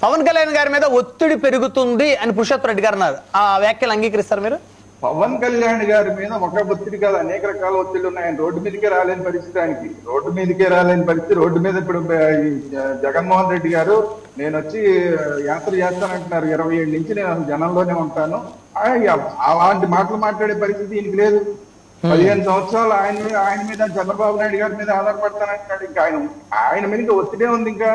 పవన్ కళ్యాణ్ గారి మీద ఒత్తిడి పెరుగుతుంది అని పురుషోత్తమ్ రెడ్డి గారు అన్నారు. ఆ వ్యాఖ్యలు అంగీకరిస్తారు మీరు? పవన్ కళ్యాణ్ గారి మీద ఒక ఒత్తిడి కాదు, అనేక రకాల ఒత్తిళ్లు ఉన్నాయి. ఆయన రోడ్డు మీదకే రాలేని పరిస్థితి, ఆయనకి రోడ్డు మీదకే రాలేని పరిస్థితి. రోడ్డు మీద ఇప్పుడు జగన్మోహన్ రెడ్డి గారు నేను వచ్చి యాత్ర చేస్తానంటున్నారు. 27 నుంచి నేను అసలు జనంలోనే ఉంటాను. అలాంటి మాటలు మాట్లాడే పరిస్థితి ఈయనకి లేదు. 15 సంవత్సరాలు ఆయన మీద చంద్రబాబు నాయుడు గారి మీద ఆధారపడతానంటున్నాడు. ఇంకా ఆయన మీద ఒత్తిడే ఉంది. ఇంకా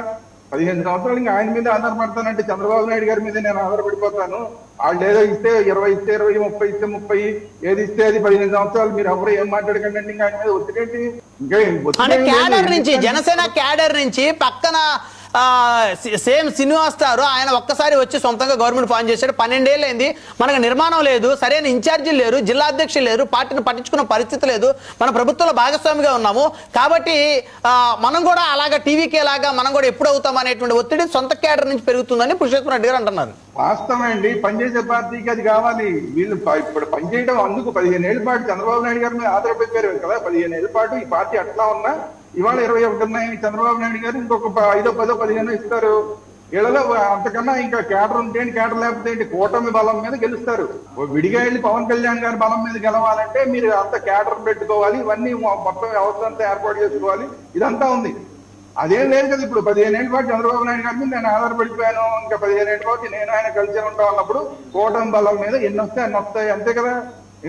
15 సంవత్సరాలు ఇంకా ఆయన మీద ఆధారపడతానంటే చంద్రబాబు నాయుడు గారి మీద నేను ఆధారపడిపోతాను. వాళ్ళు ఏదో ఇస్తే 20 ఇస్తే 20, 30 ఇస్తే 30, ఏది ఇస్తే అది 15 సంవత్సరాలు మీరు ఎవరు ఏం మాట్లాడకండి. ఇంకా ఆయన మీద ఒత్తిడి ఏంటి? ఇంకా క్యాడర్ నుంచి, జనసేన క్యాడర్ నుంచి పక్కన సేమ్ శ్రీనివాస్ గారు ఆయన ఒక్కసారి వచ్చి సొంతంగా గవర్నమెంట్ ఫామ్ చేశాడు. 12 ఏళ్ళు అయింది, మనకు నిర్మాణం లేదు, సరైన ఇన్ఛార్జీలు లేరు, జిల్లా అధ్యక్షులు లేరు, పార్టీని పట్టించుకున్న పరిస్థితి లేదు, మన ప్రభుత్వంలో భాగస్వామిగా ఉన్నాము. కాబట్టి మనం కూడా అలాగా టీవీకి లాగా మనం కూడా ఎప్పుడు అవుతాం అనేటువంటి ఒత్తిడి సొంత క్యాడర్ నుంచి పెరుగుతుందని పురుషోత్తమ్ రెడ్డి గారు అంటున్నారు. వాస్తవం అండి, పనిచేసే పార్టీకి అది కావాలి. వీళ్ళు ఇప్పుడు పనిచేయడం అందుకు 15 ఏళ్ల పాటు చంద్రబాబు నాయుడు గారి మీద ఆధారపడిపోయారు కదా. 15 ఏళ్ల పాటు ఈ పార్టీ అట్లా ఉన్నా ఇవాళ 21 ఉన్నాయి. చంద్రబాబు నాయుడు గారు ఇంకొక 5, 10, 15 ఇస్తారు. వీళ్ళలో అంతకన్నా ఇంకా కేడర్ ఉంటే కేడర్ లేకపోతే ఏంటి, కూటమి బలం మీద గెలుస్తారు. విడిగా వెళ్ళి పవన్ కళ్యాణ్ గారి బలం మీద గెలవాలంటే మీరు అంత కేడర్ పెట్టుకోవాలి, ఇవన్నీ మొత్తం వ్యవస్థ అంతా ఏర్పాటు చేసుకోవాలి. ఇదంతా ఉంది. అదేం లేదు కదా. ఇప్పుడు 15 ఏళ్ల పాటు చంద్రబాబు నాయుడు గారి మీద నేను ఆధారపడిపోయాను, ఇంకా 15 ఏళ్ల పాటు నేను ఆయన కలిసి ఉంటా ఉన్నప్పుడు కూటమి బలం మీద ఎన్ని వస్తాయి అన్ని వస్తాయి, అంతే కదా.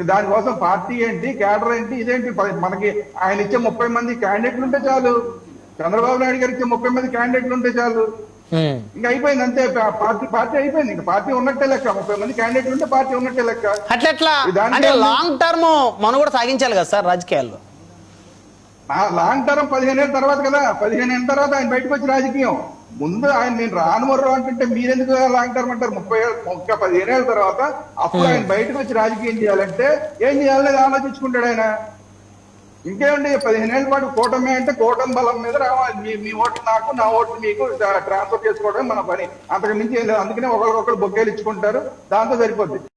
దానికోసం పార్టీ ఏంటి, కేడర్ ఏంటి, ఇదేంటి? మనకి ఆయన ఇచ్చే 30 మంది క్యాండిడేట్లు ఉంటే చాలు. చంద్రబాబు నాయుడు గారు ఇచ్చే 30 మంది క్యాండిడేట్లు ఉంటే చాలు. ఇంకా అయిపోయింది, అంతే. పార్టీ అయిపోయింది. ఇంకా పార్టీ ఉన్నట్టే లెక్క. 30 మంది క్యాండిడేట్లు ఉంటే పార్టీ ఉన్నట్టే లెక్క. అట్లా లాంగ్ టర్మ్ మనం కూడా సాగించాలి కదా సార్ రాజకీయాల్లో. లాంగ్ టర్మ్ 15 ఏళ్ళ తర్వాత కదా. 15 ఏళ్ళ తర్వాత ఆయన బయటకు వచ్చి రాజకీయం. ముందు ఆయన నేను రానుమర్రు అంటుంటే మీరెందుకు లాంగ్ టర్మ్ అంటారు? 15 ఏళ్ళ తర్వాత అప్పుడు ఆయన బయటకు వచ్చి రాజకీయం చేయాలంటే ఏం చేయాలనేది ఆలోచించుకుంటాడు ఆయన. ఇంకేమండి, 15 ఏళ్ల పాటు కూటమి అంటే కూటమి బలం మీద రావాలి. మీ ఓట్లు నాకు, నా ఓట్లు మీకు ట్రాన్స్ఫర్ చేసుకోవడం మన పని. అంతకు మించి ఏం లేదు. అందుకనే ఒకరికొకరు బొగ్గేలు ఇచ్చుకుంటారు, దాంతో సరిపోద్ది.